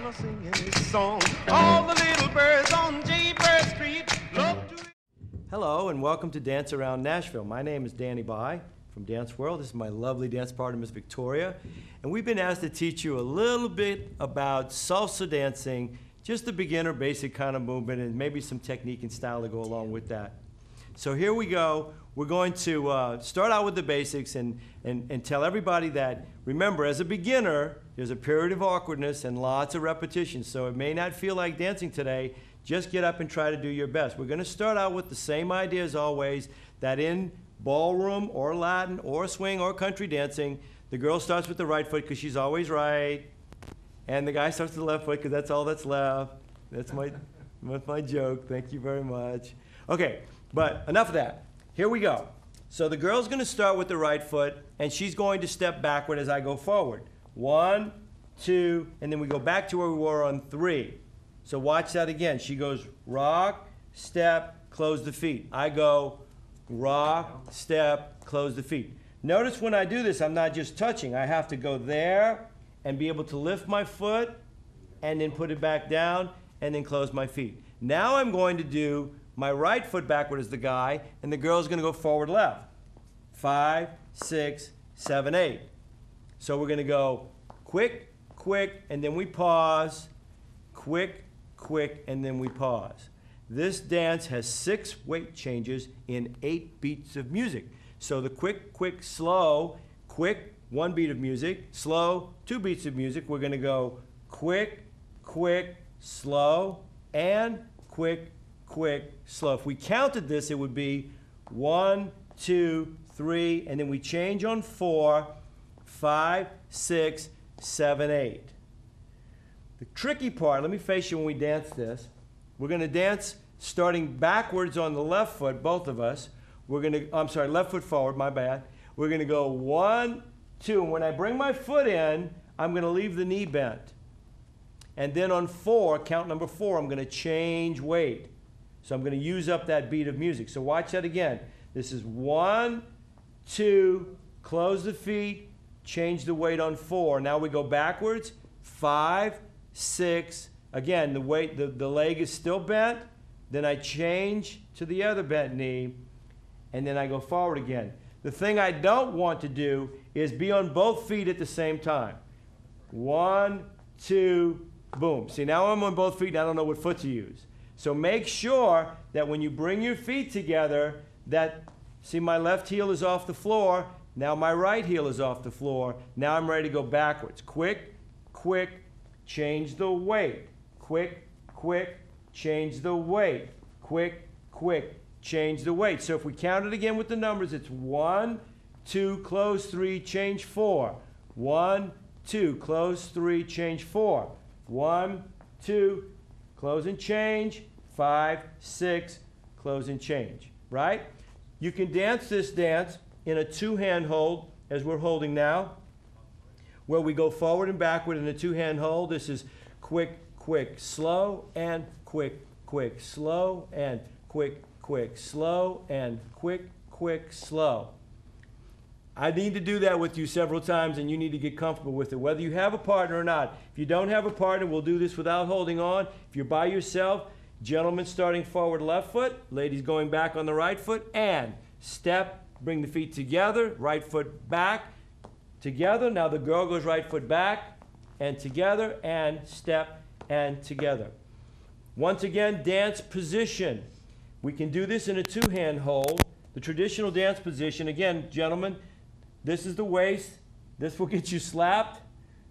piano singing his song. All the little birds on Jaybird Street love to... Hello and welcome to Dance Around Nashville. My name is Danny Bai from Dance World. This is my lovely dance partner, Miss Victoria. And we've been asked to teach you a little bit about salsa dancing, just the beginner basic kind of movement and maybe some technique and style to go along with that. So here we go. We're going to start out with the basics and tell everybody that, remember, as a beginner, there's a period of awkwardness and lots of repetition. So it may not feel like dancing today. Just get up and try to do your best. We're going to start out with the same idea as always, that in ballroom or Latin or swing or country dancing, the girl starts with the right foot because she's always right, and the guy starts with the left foot because that's all that's left. That's my joke. Thank you very much. Okay, but enough of that. Here we go. So the girl's going to start with the right foot, and she's going to step backward as I go forward. 1, 2, and then we go back to where we were on 3. So watch that again. She goes rock, step, close the feet. I go rock, step, close the feet. Notice when I do this, I'm not just touching. I have to go there and be able to lift my foot and then put it back down and then close my feet. Now I'm going to do my right foot backward as the guy, and the girl's going to go forward left. 5, 6, 7, 8. So we're going to go quick, quick, and then we pause. Quick, quick, and then we pause. This dance has 6 weight changes in 8 beats of music. So the quick, quick, slow, quick, 1 beat of music, slow, 2 beats of music. We're going to go quick, quick, slow, and quick, quick, slow. If we counted this, it would be 1, 2, 3, and then we change on 4, 5, 6, 7, 8. The tricky part, let me face you when we dance this, we're going to dance starting backwards on the left foot, both of us. We're going to, I'm sorry, left foot forward, my bad. We're going to go 1, 2, and when I bring my foot in, I'm going to leave the knee bent. And then on 4, count number 4, I'm going to change weight. So I'm going to use up that beat of music. So watch that again. This is 1, 2, close the feet, change the weight on 4. Now we go backwards, 5, 6, again, the weight, the leg is still bent, then I change to the other bent knee, and then I go forward again. The thing I don't want to do is be on both feet at the same time. 1, 2, boom. See, now I'm on both feet and I don't know what foot to use. So make sure that when you bring your feet together, that, see, my left heel is off the floor, now my right heel is off the floor, now I'm ready to go backwards. Quick, quick, change the weight. Quick, quick, change the weight. Quick, quick, change the weight. So if we count it again with the numbers, it's 1, 2, close 3, change 4. 1, 2, close 3, change 4. 1, 2, close and change. 5, 6, close and change. Right? You can dance this dance in a 2-hand hold, as we're holding now, where we go forward and backward in a 2-hand hold. This is quick, quick, slow, and quick, quick, slow, and quick, quick, slow, and quick, quick, slow. I need to do that with you several times, and you need to get comfortable with it, whether you have a partner or not. If you don't have a partner, we'll do this without holding on. If you're by yourself, gentlemen starting forward left foot, ladies going back on the right foot, and step, bring the feet together, right foot back, together. Now the girl goes right foot back, and together, and step, and together. Once again, dance position. We can do this in a 2-hand hold. The traditional dance position, again, gentlemen, this is the waist. This will get you slapped.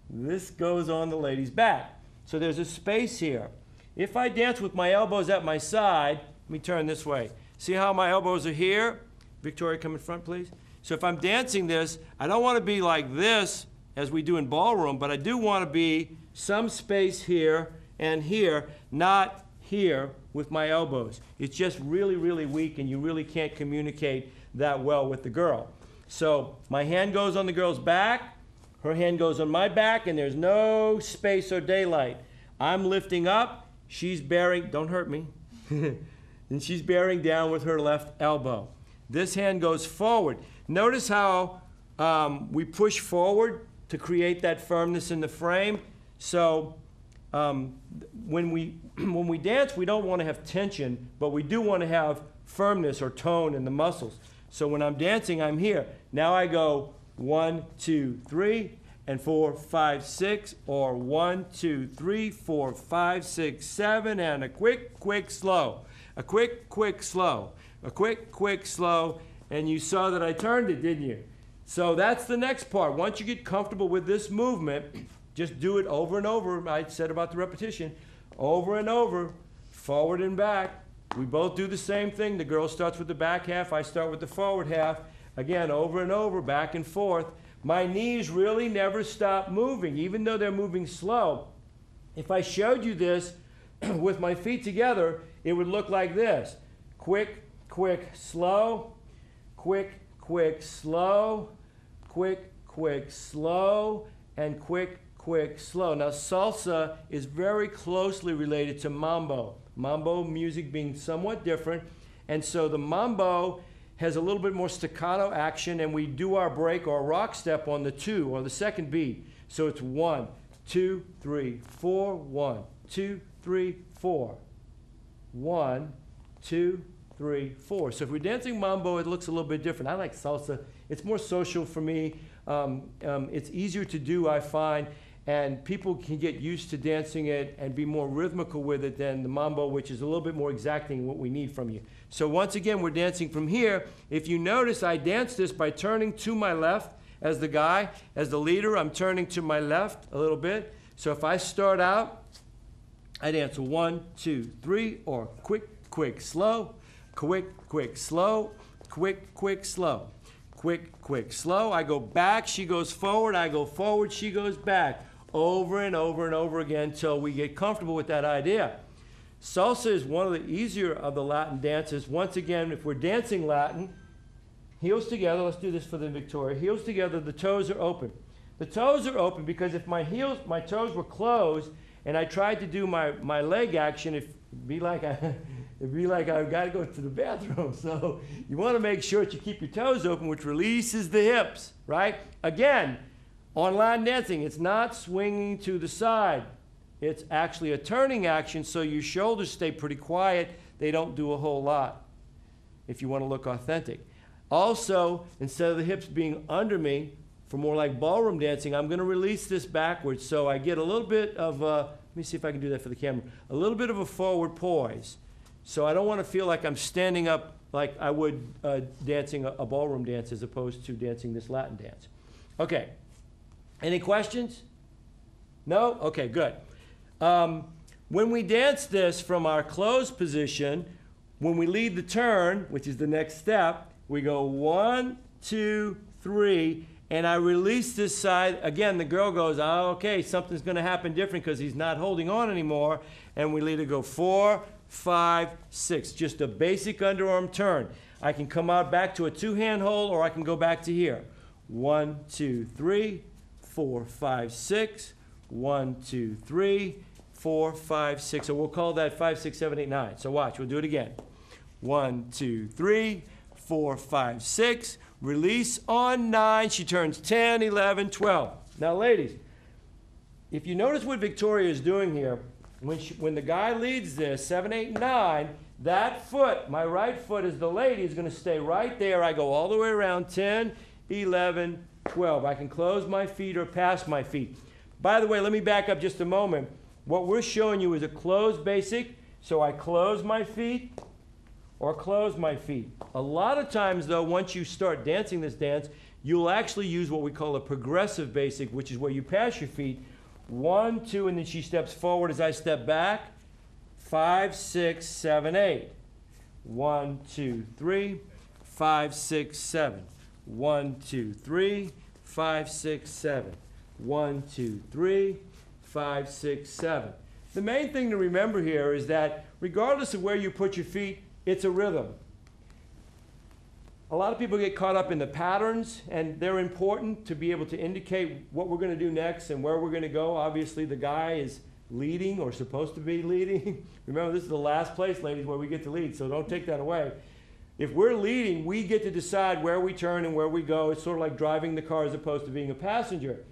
This goes on the lady's back. So there's a space here. If I dance with my elbows at my side, let me turn this way. See how my elbows are here? Victoria, come in front, please. So if I'm dancing this, I don't want to be like this as we do in ballroom, but I do want to be some space here and here, not here with my elbows. It's just really, really weak, and you really can't communicate that well with the girl. So my hand goes on the girl's back, her hand goes on my back, and there's no space or daylight. I'm lifting up, she's bearing, don't hurt me, and she's bearing down with her left elbow. This hand goes forward. Notice how we push forward to create that firmness in the frame. So when we dance, we don't want to have tension, but we do want to have firmness or tone in the muscles. So when I'm dancing, I'm here. Now I go 1, 2, 3, and 4, 5, 6, or 1, 2, 3, 4, 5, 6, 7, and a quick, quick, slow. A quick, quick, slow. A quick, quick, slow. And you saw that I turned it, didn't you? So that's the next part. Once you get comfortable with this movement, just do it over and over. I said about the repetition. Over and over, forward and back. We both do the same thing. The girl starts with the back half. I start with the forward half. Again, over and over, back and forth. My knees really never stop moving, even though they're moving slow. If I showed you this with my feet together, it would look like this. Quick, quick, slow. Quick, quick, slow. Quick, quick, slow. And quick, quick, slow. Now, salsa is very closely related to mambo. Mambo music being somewhat different. And so the mambo has a little bit more staccato action, and we do our break or rock step on the 2 or the second beat. So it's 1, 2, 3, 4, 1, 2, 3, 4. 1, 2, 3, 4. So if we're dancing mambo, it looks a little bit different. I like salsa. It's more social for me. It's easier to do, I find, and people can get used to dancing it and be more rhythmical with it than the mambo, which is a little bit more exacting what we need from you. So once again, we're dancing from here. If you notice, I dance this by turning to my left as the guy. As the leader, I'm turning to my left a little bit. So if I start out, I dance 1, 2, 3, or quick, quick, slow, quick, quick, slow, quick, quick, slow, quick, quick, slow. I go back, she goes forward, I go forward, she goes back, over and over and over again until we get comfortable with that idea. Salsa is one of the easier of the Latin dances. Once again, if we're dancing Latin, heels together, let's do this for the Victoria, heels together, the toes are open. The toes are open because if my toes were closed and I tried to do my leg action, it'd be like I've got to go to the bathroom. So you want to make sure that you keep your toes open, which releases the hips, right? Again, on line dancing, it's not swinging to the side. It's actually a turning action, so your shoulders stay pretty quiet. They don't do a whole lot if you want to look authentic. Also, instead of the hips being under me, for more like ballroom dancing, I'm going to release this backwards, so I get a little bit of let me see if I can do that for the camera, a little bit of a forward poise. So I don't want to feel like I'm standing up like I would dancing a ballroom dance as opposed to dancing this Latin dance. Okay, any questions? No? Okay, good. When we dance this from our closed position, when we lead the turn, which is the next step, we go 1, 2, 3, and I release this side. Again, the girl goes, oh, okay, something's going to happen different because he's not holding on anymore. And we let it go 4, 5, 6. Just a basic underarm turn. I can come out back to a 2-hand hold, or I can go back to here. 1, 2, 3, 4, 5, 6. 1, 2, 3, 4, 5, 6. So we'll call that 5, 6, 7, 8, 9. So watch, we'll do it again. 1, 2, 3, 4, 5, 6. Release on 9. She turns 10, 11, 12. Now, ladies, if you notice what Victoria is doing here, when the guy leads this, 7, 8, 9, that foot, my right foot as the lady, is going to stay right there. I go all the way around 10, 11, 12. I can close my feet or pass my feet. By the way, let me back up just a moment. What we're showing you is a closed basic. So I close my feet or close my feet. A lot of times, though, once you start dancing this dance, you'll actually use what we call a progressive basic, which is where you pass your feet. 1, 2, and then she steps forward as I step back. 5, 6, 7, 8. 1, 2, 3, 5, 6, 7. 1, 2, 3, 5, 6, 7. 1, 2, 3, 5, 6, 7. The main thing to remember here is that regardless of where you put your feet, it's a rhythm. A lot of people get caught up in the patterns, and they're important to be able to indicate what we're going to do next and where we're going to go. Obviously, the guy is leading or supposed to be leading. Remember, this is the last place, ladies, where we get to lead, so don't take that away. If we're leading, we get to decide where we turn and where we go. It's sort of like driving the car as opposed to being a passenger.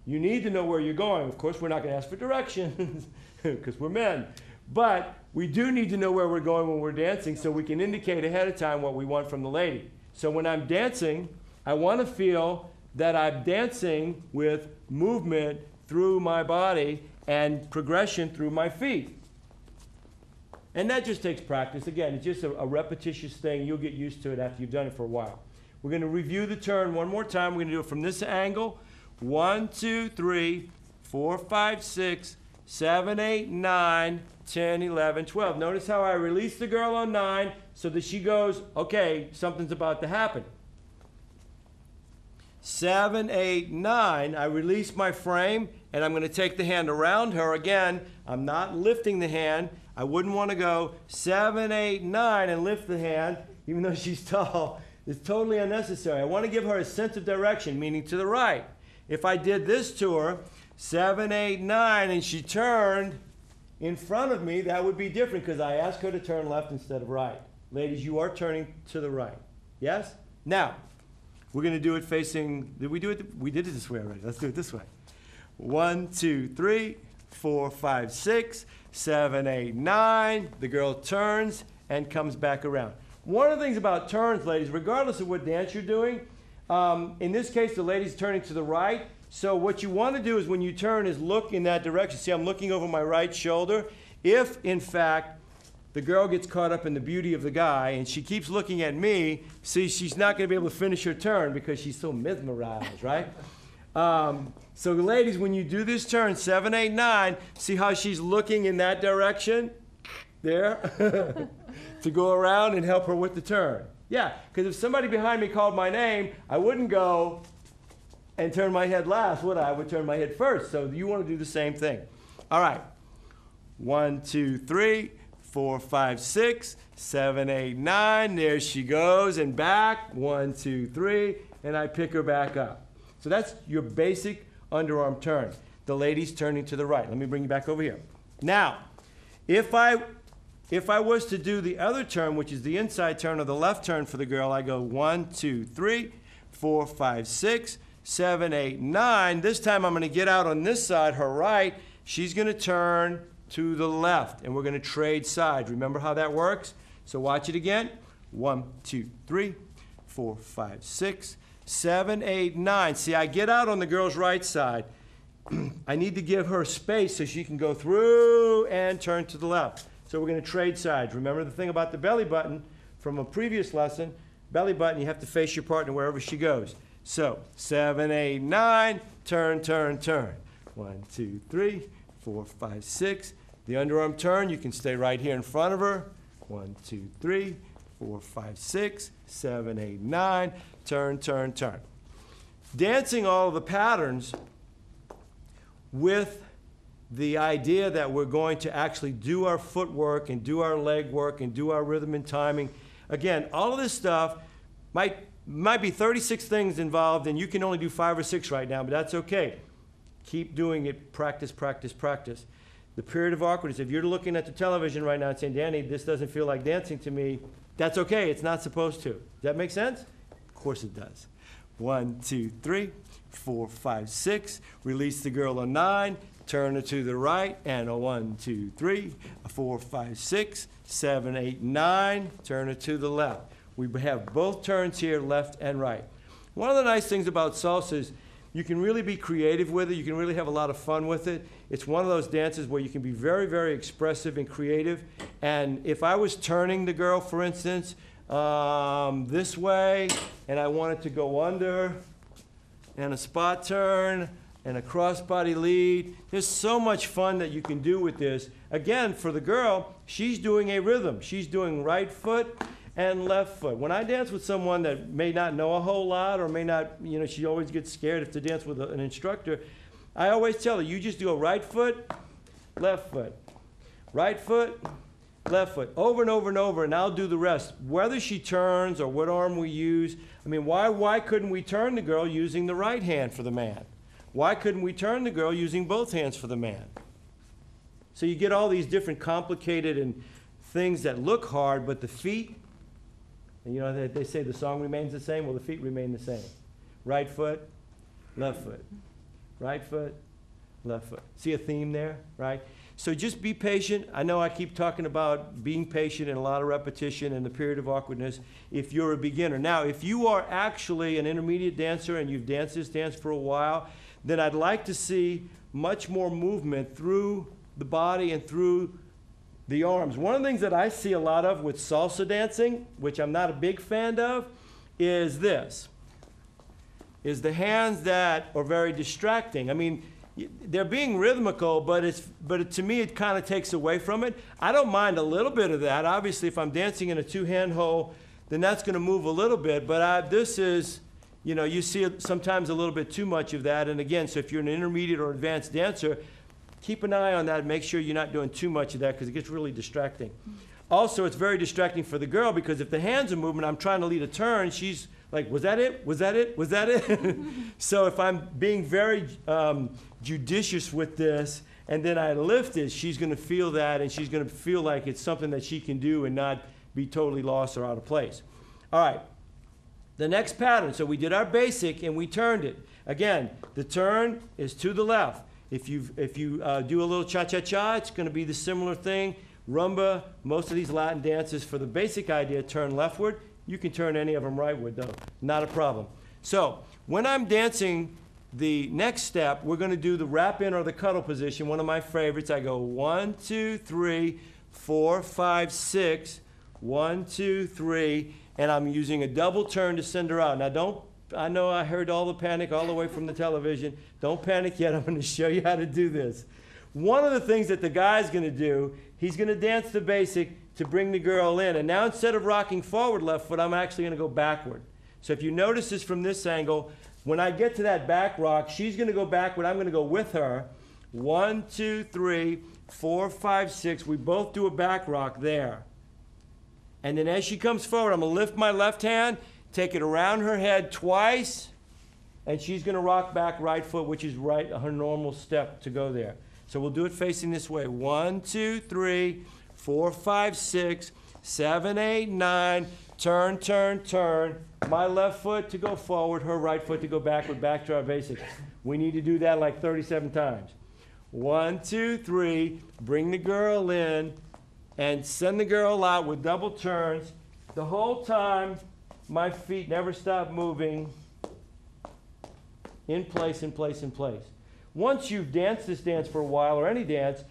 You need to know where you're going. Of course, we're not going to ask for directions because we're men. But we do need to know where we're going when we're dancing so we can indicate ahead of time what we want from the lady. So when I'm dancing, I want to feel that I'm dancing with movement through my body and progression through my feet. And that just takes practice. Again, it's just a repetitious thing. You'll get used to it after you've done it for a while. We're going to review the turn one more time. We're going to do it from this angle. 1, 2, 3, 4, 5, 6, 7, 8, 9, 10, 11, 12. Notice how I release the girl on 9 so that she goes, okay, something's about to happen. 7, 8, 9, I release my frame, and I'm going to take the hand around her. Again, I'm not lifting the hand. I wouldn't want to go 7, 8, 9 and lift the hand, even though she's tall. It's totally unnecessary. I want to give her a sense of direction, meaning to the right. If I did this to her, 7, 8, 9, and she turned in front of me, that would be different because I asked her to turn left instead of right. Ladies, you are turning to the right. Yes? Now, we're going to do it facing, did we do it? We did it this way already. Let's do it this way. 1, 2, 3, 4, 5, 6, 7, 8, 9. The girl turns and comes back around. One of the things about turns, ladies, regardless of what dance you're doing, in this case, the lady's turning to the right. So what you want to do is when you turn is look in that direction. See, I'm looking over my right shoulder. If, in fact, the girl gets caught up in the beauty of the guy and she keeps looking at me, see, she's not going to be able to finish her turn because she's so mesmerized, right? So ladies, when you do this turn, 7, 8, 9, see how she's looking in that direction? There? To go around and help her with the turn. Yeah, because if somebody behind me called my name, I wouldn't go and turn my head last, would I? I would turn my head first. So you want to do the same thing. All right. 1, 2, 3, 4, 5, 6, 7, 8, 9. There she goes and back. 1, 2, 3, and I pick her back up. So that's your basic underarm turn. The lady's turning to the right. Let me bring you back over here. Now, if I was to do the other turn, which is the inside turn or the left turn for the girl, I go 1, 2, 3, 4, 5, 6, 7, 8, 9. This time I'm going to get out on this side, her right. She's going to turn to the left, and we're going to trade sides. Remember how that works? So watch it again. 1, 2, 3, 4, 5, 6, 7, 8, 9. See, I get out on the girl's right side. I need to give her space so she can go through and turn to the left. So we're going to trade sides. Remember the thing about the belly button from a previous lesson. Belly button, you have to face your partner wherever she goes. So 7, 8, 9, turn, turn, turn. 1, 2, 3, 4, 5, 6. The underarm turn, you can stay right here in front of her. 1, 2, 3, 4, 5, 6, 7, 8, 9. Turn, turn, turn. Dancing all of the patterns with the idea that we're going to actually do our footwork and do our leg work and do our rhythm and timing. Again, all of this stuff might be 36 things involved, and you can only do 5 or 6 right now, but that's okay. Keep doing it. Practice, practice, practice. The period of awkwardness, if you're looking at the television right now and saying, Danny, this doesn't feel like dancing to me, that's okay. It's not supposed to. Does that make sense? Of course it does. 1, 2, 3, 4, 5, 6. Release the girl on 9. Turn her to the right. And a 1, 2, 3, 4, 5, 6, 7, 8, 9. Turn her to the left. We have both turns here, left and right. One of the nice things about salsa is you can really be creative with it. You can really have a lot of fun with it. It's one of those dances where you can be very, very expressive and creative. And if I was turning the girl, for instance, this way, and I wanted to go under, and a spot turn, and a crossbody lead, there's so much fun that you can do with this. Again, for the girl, she's doing a rhythm. She's doing right foot and left foot. When I dance with someone that may not know a whole lot or may not, you know, she always gets scared if to dance with an instructor, I always tell her, you just do a right foot, left foot, right foot, left foot, over and over and over, and I'll do the rest. Whether she turns or what arm we use, I mean, why couldn't we turn the girl using the right hand for the man? Why couldn't we turn the girl using both hands for the man? So you get all these different complicated and things that look hard, but the feet, and you know, they say the song remains the same. Well, the feet remain the same. Right foot, left foot. right foot, left foot. See a theme there, right? So just be patient. I know I keep talking about being patient and a lot of repetition and the period of awkwardness if you're a beginner. Now, if you are actually an intermediate dancer and you've danced this dance for a while, then I'd like to see much more movement through the body and through the arms. One of the things that I see a lot of with salsa dancing, which I'm not a big fan of, is this, is the hands that are very distracting. I mean, they're being rhythmical, but to me, it kind of takes away from it. I don't mind a little bit of that. Obviously, if I'm dancing in a two-hand hold, then that's going to move a little bit. But this is, you know, you see sometimes a little bit too much of that. And again, so if you're an intermediate or advanced dancer, keep an eye on that. Make sure you're not doing too much of that because it gets really distracting. Also, it's very distracting for the girl because if the hands are moving, I'm trying to lead a turn, she's like, was that it? Was that it? Was that it? So if I'm being very judicious with this and then I lift it, she's going to feel that and she's going to feel like it's something that she can do and not be totally lost or out of place. All right. The next pattern. So we did our basic and we turned it. Again, the turn is to the left. If you do a little cha-cha-cha, it's going to be the similar thing. Rumba, most of these Latin dances for the basic idea turn leftward. You can turn any of them rightward though, not a problem. So when I'm dancing the next step, we're going to do the wrap in or the cuddle position, one of my favorites. I go 1, 2, 3, 4, 5, 6, 1, 2, 3, and I'm using a double turn to send her out. Now I know I heard all the panic all the way from the television. Don't panic yet. I'm going to show you how to do this. One of the things that the guy's going to do, he's going to dance the basic to bring the girl in. And now instead of rocking forward left foot, I'm actually going to go backward. So if you notice this from this angle, when I get to that back rock, she's going to go backward. I'm going to go with her. 1, 2, 3, 4, 5, 6. We both do a back rock there. And then as she comes forward, I'm going to lift my left hand, take it around her head twice, and she's going to rock back right foot, which is right her normal step to go there. So we'll do it facing this way. 1, 2, 3, 4, 5, 6, 7, 8, 9. Turn, turn, turn. My left foot to go forward, her right foot to go backward, back to our basic. We need to do that like 37 times. 1, 2, 3. Bring the girl in and send the girl out with double turns. The whole time, my feet never stop moving. In place, in place, in place. Once you've danced this dance for a while, or any dance,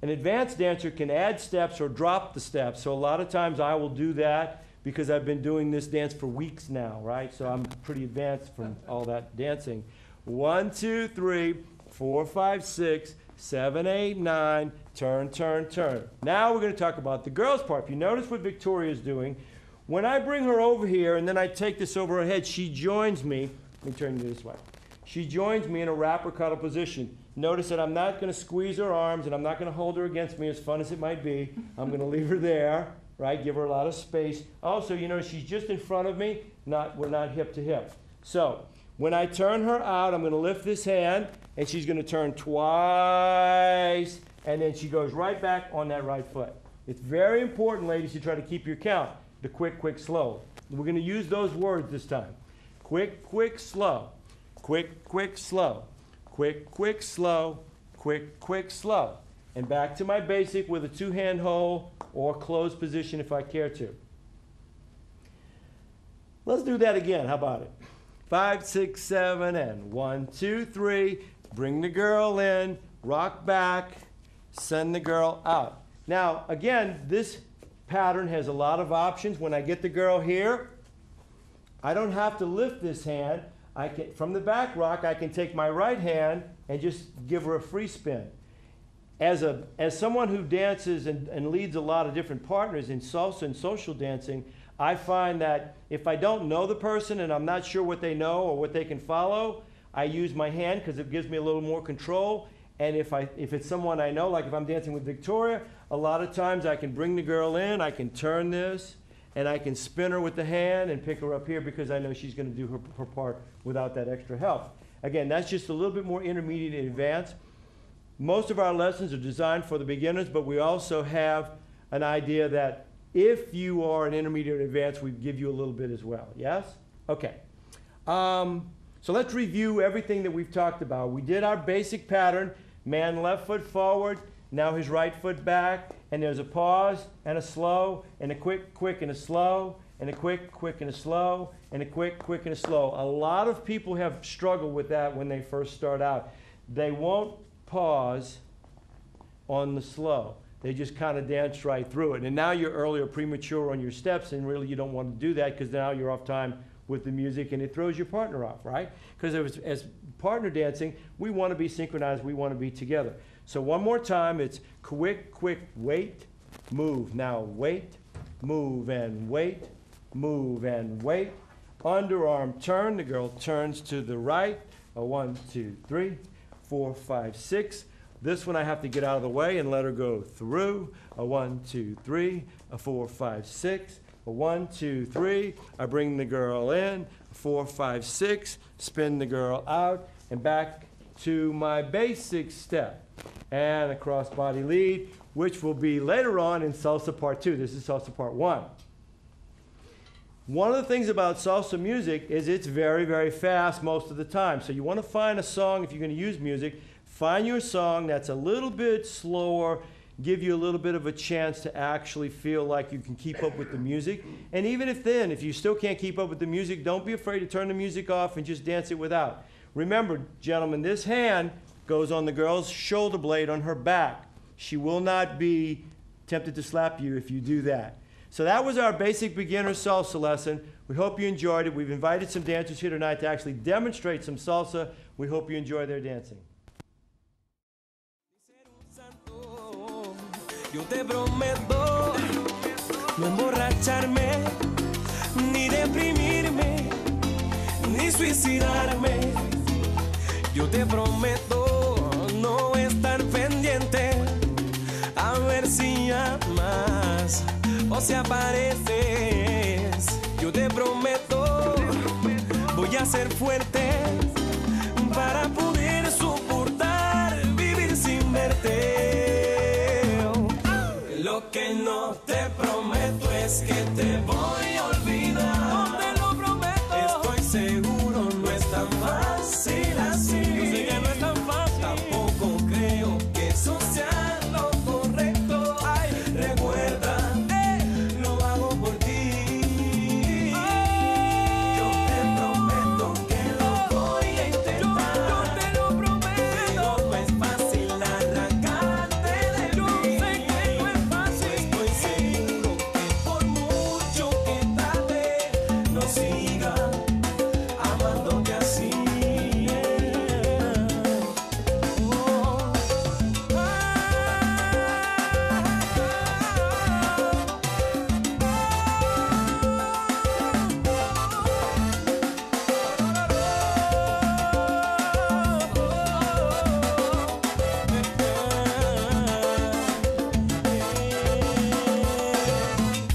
an advanced dancer can add steps or drop the steps. So a lot of times I will do that because I've been doing this dance for weeks now, right? So I'm pretty advanced from all that dancing. 1, 2, 3, 4, 5, 6, 7, 8, 9. Turn, turn, turn. Now we're going to talk about the girl's part. If you notice what Victoria's doing, when I bring her over here and then I take this over her head, she joins me. Let me turn you this way. She joins me in a wrap or cuddle position. Notice that I'm not going to squeeze her arms and I'm not going to hold her against me, as fun as it might be. I'm going to leave her there, right? Give her a lot of space. Also, you know, she's just in front of me. We're not hip to hip. So when I turn her out, I'm going to lift this hand and she's going to turn twice and then she goes right back on that right foot. It's very important, ladies, to try to keep your count. The quick, quick, slow. We're going to use those words this time. Quick, quick, slow. Quick, quick, slow. Quick, quick, slow. Quick, quick, slow. And back to my basic with a two-hand hold or closed position if I care to. Let's do that again. How about it? 5, 6, 7, and 1, 2, 3. Bring the girl in. Rock back. Send the girl out. Now, again, this pattern has a lot of options. When I get the girl here, I don't have to lift this hand. From the back rock, I can take my right hand and just give her a free spin. As someone who dances and leads a lot of different partners in salsa and social dancing, I find that if I don't know the person and I'm not sure what they know or what they can follow, I use my hand because it gives me a little more control. And if it's someone I know, like if I'm dancing with Victoria, a lot of times I can bring the girl in, I can turn this, and I can spin her with the hand and pick her up here because I know she's going to do her part without that extra help. Again, that's just a little bit more intermediate and advanced. Most of our lessons are designed for the beginners, but we also have an idea that if you are an intermediate or advanced, we give you a little bit as well. Yes? Okay. So let's review everything that we've talked about. We did our basic pattern, man left foot forward, now his right foot back, and there's a pause and a slow, and a quick, quick, and a slow, and a quick, quick, and a slow, and a quick, quick, and a slow. A lot of people have struggled with that when they first start out. They won't pause on the slow. They just kind of dance right through it. And now you're early or premature on your steps, and really you don't want to do that because now you're off time with the music, and it throws your partner off, right? Because as partner dancing, we want to be synchronized, we want to be together. So one more time, it's quick, quick, wait, move. Now wait, move, and wait, move, and wait. Underarm turn, the girl turns to the right. A 1, 2, 3, 4, 5, 6. This one I have to get out of the way and let her go through. A 1, 2, 3, a 4, 5, 6. A 1, 2, 3. I bring the girl in. 4, 5, 6. Spin the girl out and back to my basic step. And a cross-body lead, which will be later on in Salsa Part 2. This is Salsa Part 1. One of the things about salsa music is it's very, very fast most of the time. So you want to find a song, if you're going to use music, find your song that's a little bit slower, give you a little bit of a chance to actually feel like you can keep up with the music. And even if you still can't keep up with the music, don't be afraid to turn the music off and just dance it without. Remember, gentlemen, this hand goes on the girl's shoulder blade on her back. She will not be tempted to slap you if you do that. So that was our basic beginner salsa lesson. We hope you enjoyed it. We've invited some dancers here tonight to actually demonstrate some salsa. We hope you enjoy their dancing. Yo te prometo no emborracharme, ni deprimirme, ni suicidarme. Yo te prometo no estar pendiente a ver si llamas o si apareces. Yo te prometo voy a ser fuerte para poder soportar vivir sin verte. Lo que no te prometo es que te voy a olvidar. No te lo prometo. Estoy seguro no es tan fácil así. Yo sé que no es tan fácil. Tampoco creo que eso sea lo correcto. Ay, recuerda, lo hago por ti. Yo te prometo que lo voy a intentar. Yo te lo prometo. Pero no es fácil arrancarte de mí. Yo sé que no es fácil. Estoy seguro que por mucho que trate, no siga amándote así.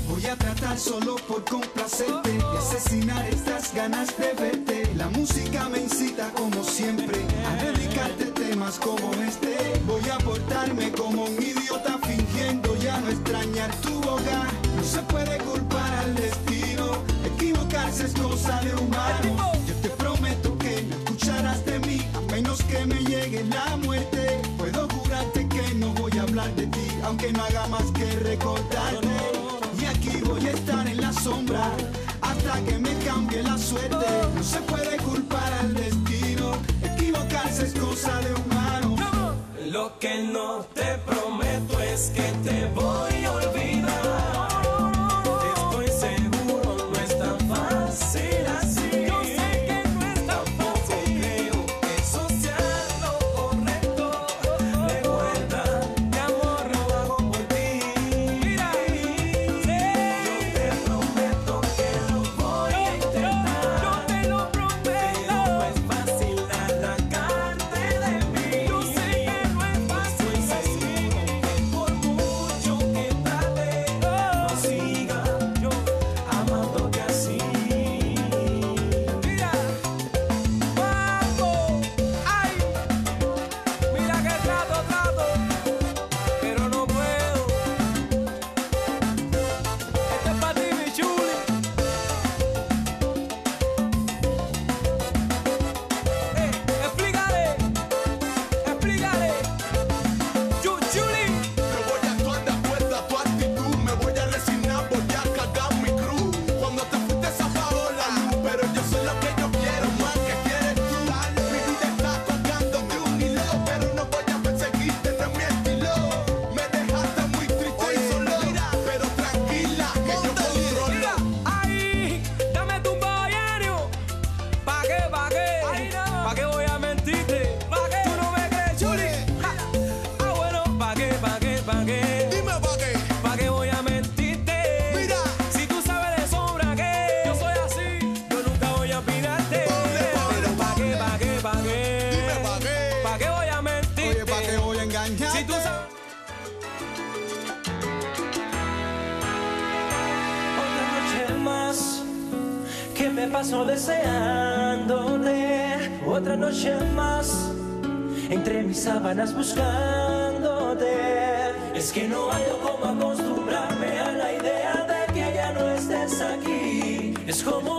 Voy a tratar solo por complacerte y asesinar estas ganas de verte. La música me incita como siempre a dedicarte temas como este. Voy a portarme como un idiota fingiendo ya no extrañar tu boca. No se puede culpar al destino, equivocarse es cosa de humano. Yo te prometo que no escucharás de mí a menos que me llegue la muerte. Puedo jurarte que no voy a hablar de ti, aunque no haga más que recordarte. Y aquí voy a estar en la sombra hasta que me cambie la suerte. No se puede culpar al destino, equivocarse es cosa de humano. Lo que no te prometo es que te voy a olvidar. Estoy seguro no es tan fácil así. Yo sé que no es tan fácil. Creo que eso sea lo correcto. Recuerda, mi amor, lo hago por ti. Mira, yo te prometo que lo voy a intentar. Yo te lo prometo. Pero no es fácil arrancarte de mí. Yo sé que no es fácil. Estoy seguro que por mucho paso deseándote, otra noche más entre mis sábanas buscándote. Es que no hay cómo acostumbrarme a la idea de que ya no estés aquí. Es como